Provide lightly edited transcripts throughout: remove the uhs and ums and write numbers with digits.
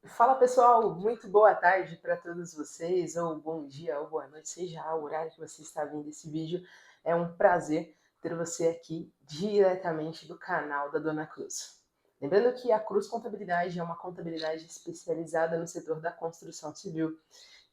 Fala pessoal, muito boa tarde para todos vocês, ou bom dia, ou boa noite, seja o horário que você está vendo esse vídeo. É um prazer ter você aqui diretamente do canal da Dona Cruz. Lembrando que a Cruz Contabilidade é uma contabilidade especializada no setor da construção civil.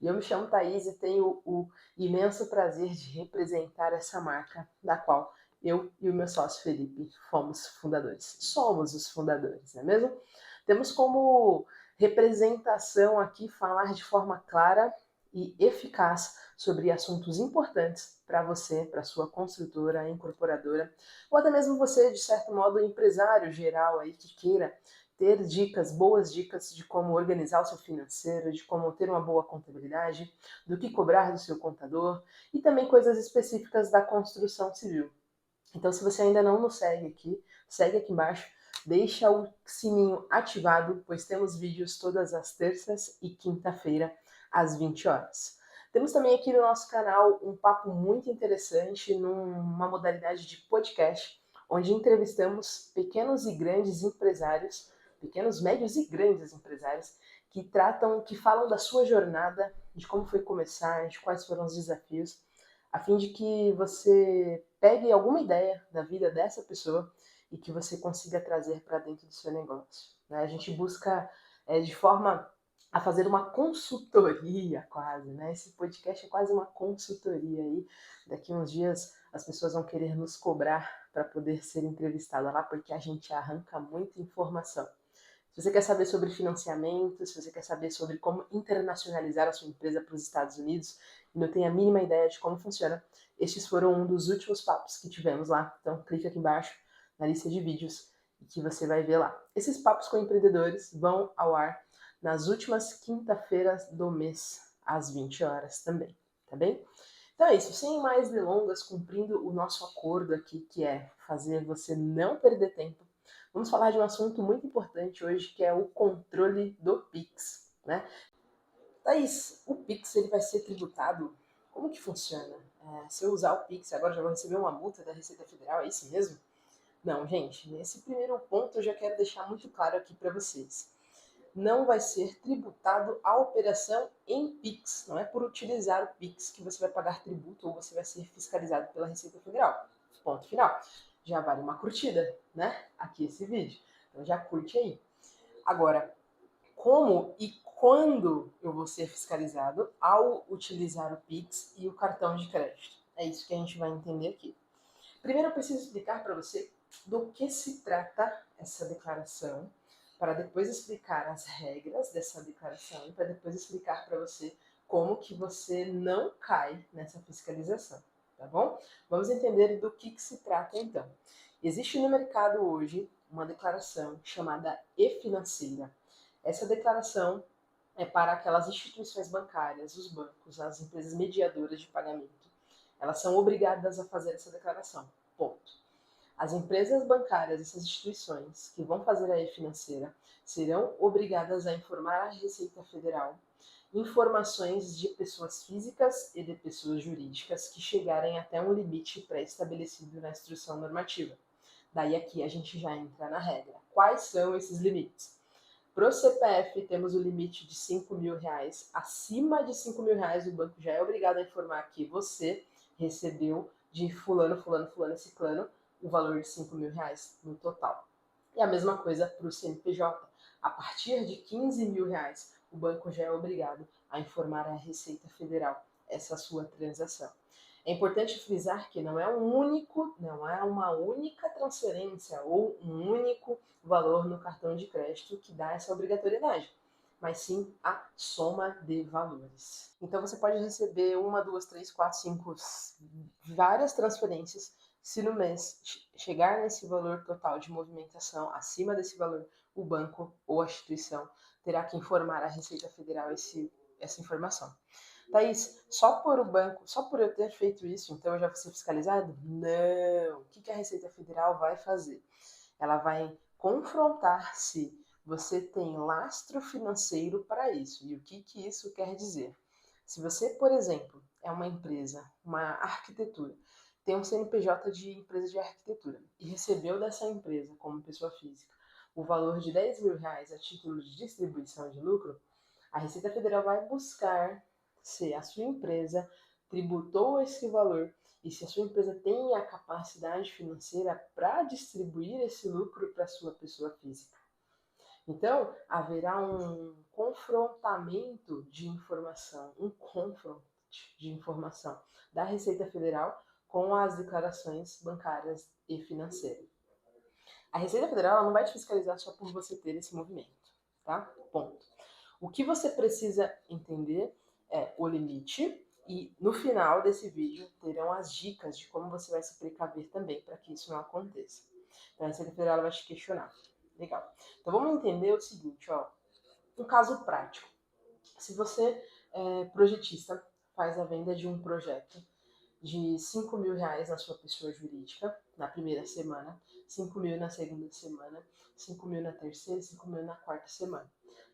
E eu me chamo Thaís e tenho o imenso prazer de representar essa marca, da qual eu e o meu sócio Felipe fomos fundadores. Somos os fundadores, não é mesmo? Temos como representação aqui falar de forma clara e eficaz sobre assuntos importantes para você, para sua construtora, incorporadora, ou até mesmo você, de certo modo, empresário geral aí que queira ter dicas, boas dicas de como organizar o seu financeiro, de como ter uma boa contabilidade, do que cobrar do seu contador e também coisas específicas da construção civil. Então, se você ainda não nos segue aqui, segue aqui embaixo, deixa o sininho ativado, pois temos vídeos todas as terças e quinta-feira, às 20 horas. Temos também aqui no nosso canal um papo muito interessante numa modalidade de podcast, onde entrevistamos pequenos e grandes empresários, pequenos, médios e grandes empresários, que falam da sua jornada, de como foi começar, de quais foram os desafios, a fim de que você pegue alguma ideia da vida dessa pessoa e que você consiga trazer para dentro do seu negócio. Né? A gente busca de forma a fazer uma consultoria quase, né? Esse podcast é quase uma consultoria aí. Daqui uns dias as pessoas vão querer nos cobrar para poder ser entrevistada lá, porque a gente arranca muita informação. Se você quer saber sobre financiamento, se você quer saber sobre como internacionalizar a sua empresa para os Estados Unidos e não tem a mínima ideia de como funciona, estes foram um dos últimos papos que tivemos lá. Então clica aqui embaixo na lista de vídeos e que você vai ver lá. Esses papos com empreendedores vão ao ar nas últimas quinta-feiras do mês, às 20 horas também, tá bem? Então é isso, sem mais delongas, cumprindo o nosso acordo aqui, que é fazer você não perder tempo, vamos falar de um assunto muito importante hoje, que é o controle do Pix, né? Thaís, o Pix ele vai ser tributado? Como que funciona? Se eu usar o Pix agora já vou receber uma multa da Receita Federal, é isso mesmo? Não, gente, nesse primeiro ponto eu já quero deixar muito claro aqui para vocês. Não vai ser tributado a operação em Pix. Não é por utilizar o Pix que você vai pagar tributo ou você vai ser fiscalizado pela Receita Federal. Ponto final. Já vale uma curtida, né? Aqui esse vídeo. Então já curte aí. Agora, como e quando eu vou ser fiscalizado ao utilizar o Pix e o cartão de crédito? É isso que a gente vai entender aqui. Primeiro eu preciso explicar para você do que se trata essa declaração, para depois explicar as regras dessa declaração e para depois explicar para você como que você não cai nessa fiscalização, tá bom? Vamos entender do que se trata então. Existe no mercado hoje uma declaração chamada e-financeira. Essa declaração é para aquelas instituições bancárias, os bancos, as empresas mediadoras de pagamento. Elas são obrigadas a fazer essa declaração. Ponto. As empresas bancárias, essas instituições que vão fazer a e-financeira, serão obrigadas a informar à Receita Federal informações de pessoas físicas e de pessoas jurídicas que chegarem até um limite pré-estabelecido na instrução normativa. Daí aqui a gente já entra na regra. Quais são esses limites? Para o CPF, temos o limite de R$ 5.000. Acima de R$ 5.000, o banco já é obrigado a informar que você recebeu de fulano, fulano, fulano e ciclano o valor de R$ 5.000 no total. E a mesma coisa para o CNPJ. A partir de R$ 15.000, o banco já é obrigado a informar à Receita Federal essa sua transação. É importante frisar que não é uma única transferência ou um único valor no cartão de crédito que dá essa obrigatoriedade, mas sim a soma de valores. Então você pode receber uma, duas, três, quatro, cinco, várias transferências. Se no mês chegar nesse valor total de movimentação, acima desse valor, o banco ou a instituição terá que informar à Receita Federal essa informação. Thaís, só por o banco, só por eu ter feito isso, então eu já vou ser fiscalizado? Não. O que a Receita Federal vai fazer? Ela vai confrontar se você tem lastro financeiro para isso. E o que isso quer dizer? Se você, por exemplo, é uma empresa, uma arquitetura, tem um CNPJ de empresa de arquitetura e recebeu dessa empresa como pessoa física o valor de R$ 10.000 a título de distribuição de lucro, a Receita Federal vai buscar se a sua empresa tributou esse valor e se a sua empresa tem a capacidade financeira para distribuir esse lucro para a sua pessoa física. Então, haverá um confrontamento de informação, um confronto de informação da Receita Federal com as declarações bancárias e financeiras. A Receita Federal não vai te fiscalizar só por você ter esse movimento, tá? Ponto. O que você precisa entender é o limite e no final desse vídeo terão as dicas de como você vai se precaver também para que isso não aconteça. Então a Receita Federal vai te questionar. Legal. Então vamos entender o seguinte, ó. Um caso prático. Se você é projetista, faz a venda de um projeto de R$ 5.000 na sua pessoa jurídica na primeira semana, 5.000 na segunda semana, 5.000 na terceira e 5.000 na quarta semana.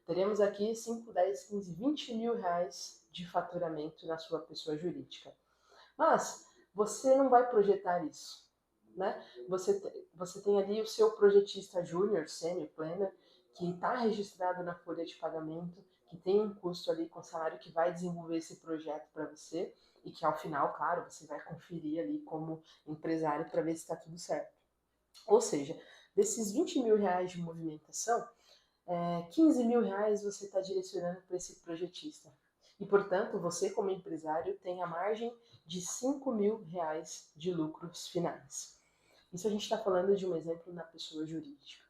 Teremos aqui 5, 10, 15, R$ 20.000 de faturamento na sua pessoa jurídica. Mas você não vai projetar isso, né? Você tem ali o seu projetista júnior, sênior, planner, que está registrado na folha de pagamento, que tem um custo ali com salário que vai desenvolver esse projeto para você e que ao final, claro, você vai conferir ali como empresário para ver se está tudo certo. Ou seja, desses R$ 20.000 de movimentação, R$ 15.000 você está direcionando para esse projetista. E, portanto, você como empresário tem a margem de R$ 5.000 de lucros finais. Isso a gente está falando de um exemplo na pessoa jurídica.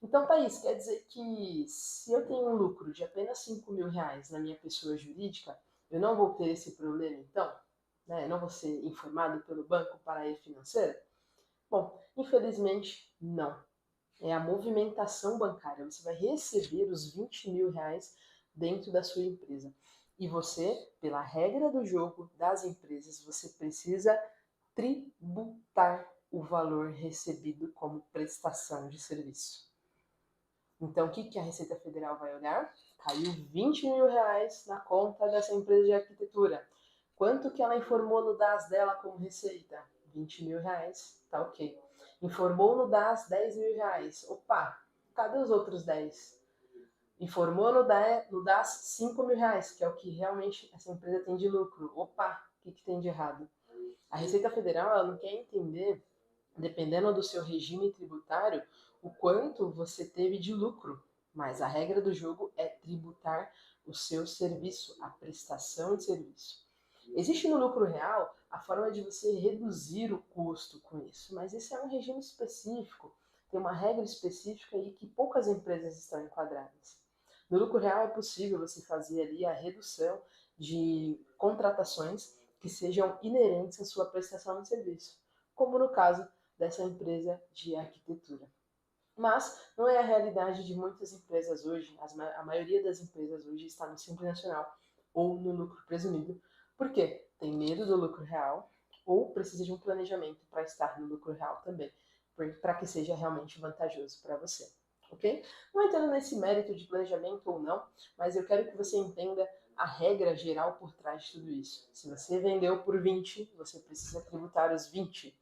Então, Thaís, quer dizer que se eu tenho um lucro de apenas R$ 5.000 na minha pessoa jurídica, eu não vou ter esse problema, então? Né? Não vou ser informado pelo Banco Paraíba Financeira? Bom, infelizmente, não. É a movimentação bancária. Você vai receber os R$ 20.000 dentro da sua empresa. E você, pela regra do jogo das empresas, você precisa tributar o valor recebido como prestação de serviço. Então, o que a Receita Federal vai olhar? Caiu R$ 20.000 na conta dessa empresa de arquitetura. Quanto que ela informou no DAS dela como receita? R$ 20.000, tá ok. Informou no DAS R$ 10.000. Opa, cadê os outros 10? Informou no DAS R$ 5.000, que é o que realmente essa empresa tem de lucro. Opa, o que tem de errado? A Receita Federal ela não quer entender, dependendo do seu regime tributário, o quanto você teve de lucro. Mas a regra do jogo é tributar o seu serviço, a prestação de serviço. Existe no lucro real a forma de você reduzir o custo com isso, mas esse é um regime específico, tem uma regra específica aí que poucas empresas estão enquadradas. No lucro real é possível você fazer ali a redução de contratações que sejam inerentes à sua prestação de serviço, como no caso dessa empresa de arquitetura. Mas não é a realidade de muitas empresas hoje, a maioria das empresas hoje está no Simples Nacional ou no lucro presumido. Por quê? Tem medo do lucro real ou precisa de um planejamento para estar no lucro real também, para que seja realmente vantajoso para você. Ok? Não entrando nesse mérito de planejamento ou não, mas eu quero que você entenda a regra geral por trás de tudo isso. Se você vendeu por 20, você precisa tributar os 20.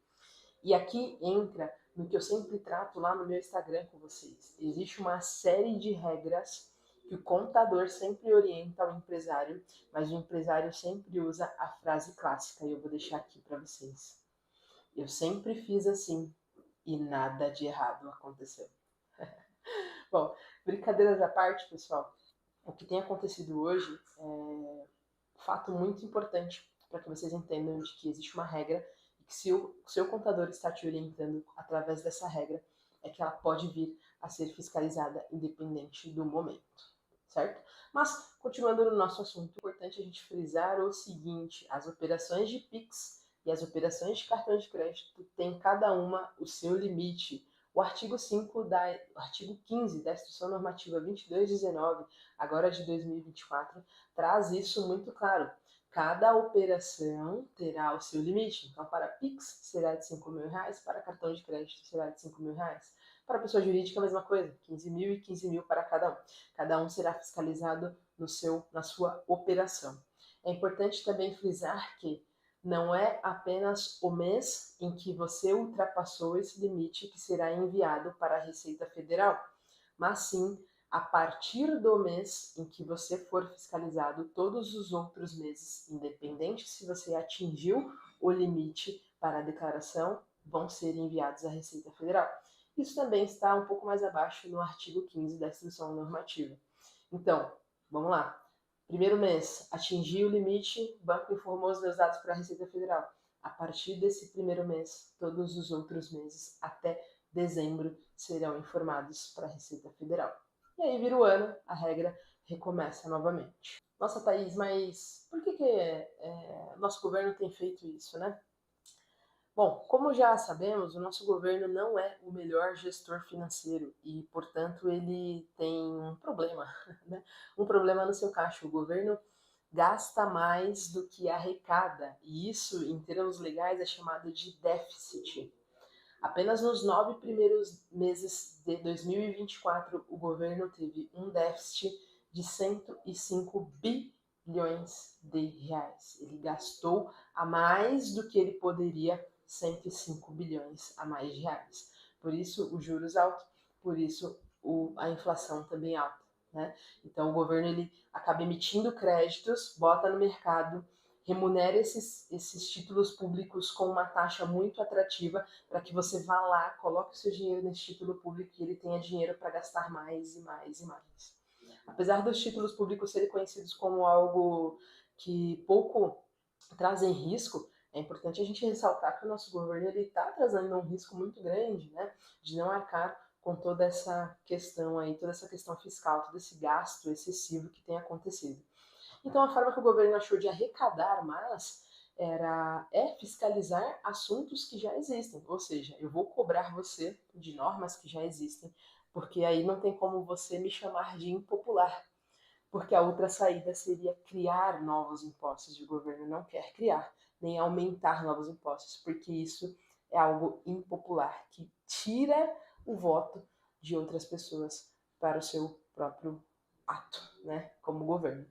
E aqui entra no que eu sempre trato lá no meu Instagram com vocês. Existe uma série de regras que o contador sempre orienta ao empresário, mas o empresário sempre usa a frase clássica, e eu vou deixar aqui para vocês. Eu sempre fiz assim e nada de errado aconteceu. Bom, brincadeiras à parte, pessoal, o que tem acontecido hoje é um fato muito importante para que vocês entendam de que existe uma regra e que se o seu contador está te orientando através dessa regra, é que ela pode vir a ser fiscalizada independente do momento, certo? Mas, continuando no nosso assunto, é importante a gente frisar o seguinte, as operações de Pix e as operações de cartão de crédito têm cada uma o seu limite. O artigo 15 da Instrução Normativa 2219, agora de 2024, traz isso muito claro. Cada operação terá o seu limite. Então, para Pix será de R$ 5.000, para cartão de crédito será de R$ 5.000. Para pessoa jurídica, a mesma coisa, 15.000 e 15.000 para cada um. Cada um será fiscalizado na sua operação. É importante também frisar que não é apenas o mês em que você ultrapassou esse limite que será enviado para a Receita Federal. mas sim a partir do mês em que você for fiscalizado, todos os outros meses, independente se você atingiu o limite para a declaração, vão ser enviados à Receita Federal. Isso também está um pouco mais abaixo no artigo 15 da Instrução Normativa. Então, vamos lá. Primeiro mês, atingi o limite, o banco informou os meus dados para a Receita Federal. A partir desse primeiro mês, todos os outros meses, até dezembro, serão informados para a Receita Federal. E aí vira o ano, a regra recomeça novamente. Nossa, Thaís, mas por que nosso governo tem feito isso, né? Bom, como já sabemos, o nosso governo não é o melhor gestor financeiro e, portanto, ele tem um problema, né? Um problema no seu caixa. O governo gasta mais do que arrecada, e isso, em termos legais, é chamado de déficit. Apenas nos 9 primeiros meses de 2024, o governo teve um déficit de 105 bilhões de reais. Ele gastou a mais do que ele poderia, 105 bilhões a mais de reais. Por isso, os juros altos, por isso a inflação também alta. Né? Então, o governo ele acaba emitindo créditos, bota no mercado, remunera esses títulos públicos com uma taxa muito atrativa para que você vá lá, coloque o seu dinheiro nesse título público e ele tenha dinheiro para gastar mais e mais e mais. Apesar dos títulos públicos serem conhecidos como algo que pouco trazem risco, é importante a gente ressaltar que o nosso governo está trazendo um risco muito grande, né, de não arcar com toda essa questão aí, toda essa questão fiscal, todo esse gasto excessivo que tem acontecido. Então, a forma que o governo achou de arrecadar mais é fiscalizar assuntos que já existem. Ou seja, eu vou cobrar você de normas que já existem, porque aí não tem como você me chamar de impopular. Porque a outra saída seria criar novos impostos. E o governo não quer criar, nem aumentar novos impostos, porque isso é algo impopular, que tira o voto de outras pessoas para o seu próprio ato, né, como governo.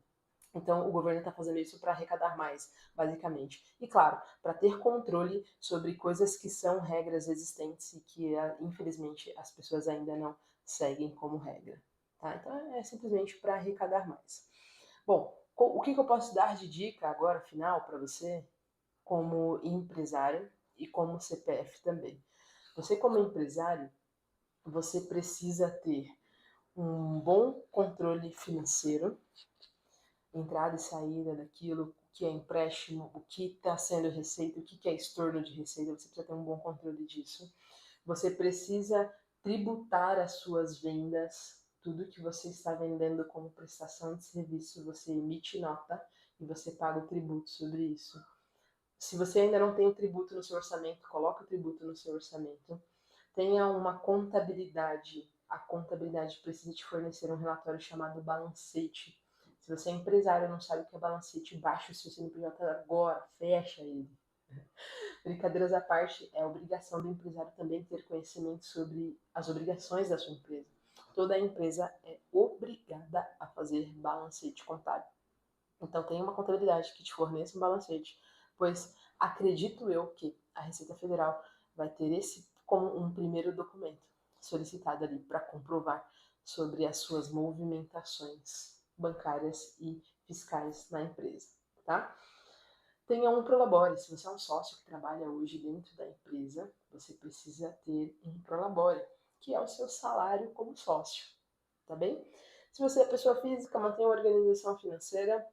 Então, o governo está fazendo isso para arrecadar mais, basicamente. E, claro, para ter controle sobre coisas que são regras existentes e que, infelizmente, as pessoas ainda não seguem como regra. Tá? Então, é simplesmente para arrecadar mais. Bom, o que eu posso dar de dica agora, final, para você, como empresário e como CPF também? Você, como empresário, você precisa ter um bom controle financeiro, entrada e saída daquilo, o que é empréstimo, o que está sendo receita, o que é estorno de receita, você precisa ter um bom controle disso. Você precisa tributar as suas vendas, tudo que você está vendendo como prestação de serviço, você emite nota e você paga o tributo sobre isso. Se você ainda não tem o tributo no seu orçamento, coloque o tributo no seu orçamento. Tenha uma contabilidade. A contabilidade precisa te fornecer um relatório chamado balancete. Se você é empresário e não sabe o que é balancete, baixa o seu CNPJ agora, fecha ele. Brincadeiras à parte, é obrigação do empresário também ter conhecimento sobre as obrigações da sua empresa. Toda empresa é obrigada a fazer balancete contábil. Então tenha uma contabilidade que te forneça um balancete, pois acredito eu que a Receita Federal vai ter esse como um primeiro documento solicitado ali para comprovar sobre as suas movimentações bancárias e fiscais na empresa, tá? Tenha um prolabore. Se você é um sócio que trabalha hoje dentro da empresa, você precisa ter um prolabore, que é o seu salário como sócio, tá bem? Se você é pessoa física, mantenha uma organização financeira.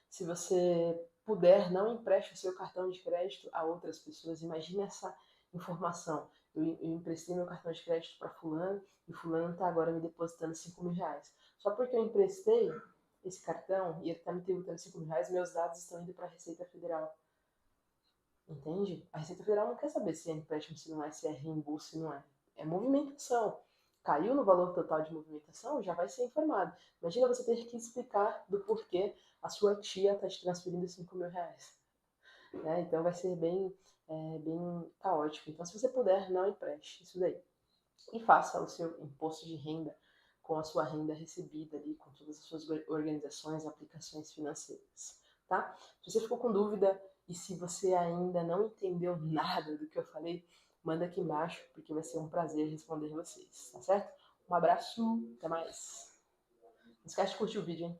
Se você puder, não empreste o seu cartão de crédito a outras pessoas. Imagine essa informação. Eu emprestei meu cartão de crédito para fulano e fulano está agora me depositando 5 mil reais. Só porque eu emprestei esse cartão e ele está me tributando 5 mil reais, meus dados estão indo para a Receita Federal. Entende? A Receita Federal não quer saber se é empréstimo, se não é, se é reembolso, se não é. É movimentação. Caiu no valor total de movimentação, já vai ser informado. Imagina você ter que explicar do porquê a sua tia está te transferindo 5 mil reais. Né? Então vai ser bem caótico. Então, se você puder, não empreste isso daí. E faça o seu imposto de renda com a sua renda recebida ali, com todas as suas organizações, aplicações financeiras. Tá? Se você ficou com dúvida e se você ainda não entendeu nada do que eu falei, manda aqui embaixo, porque vai ser um prazer responder vocês, tá certo? Um abraço, até mais. Não esquece de curtir o vídeo, hein?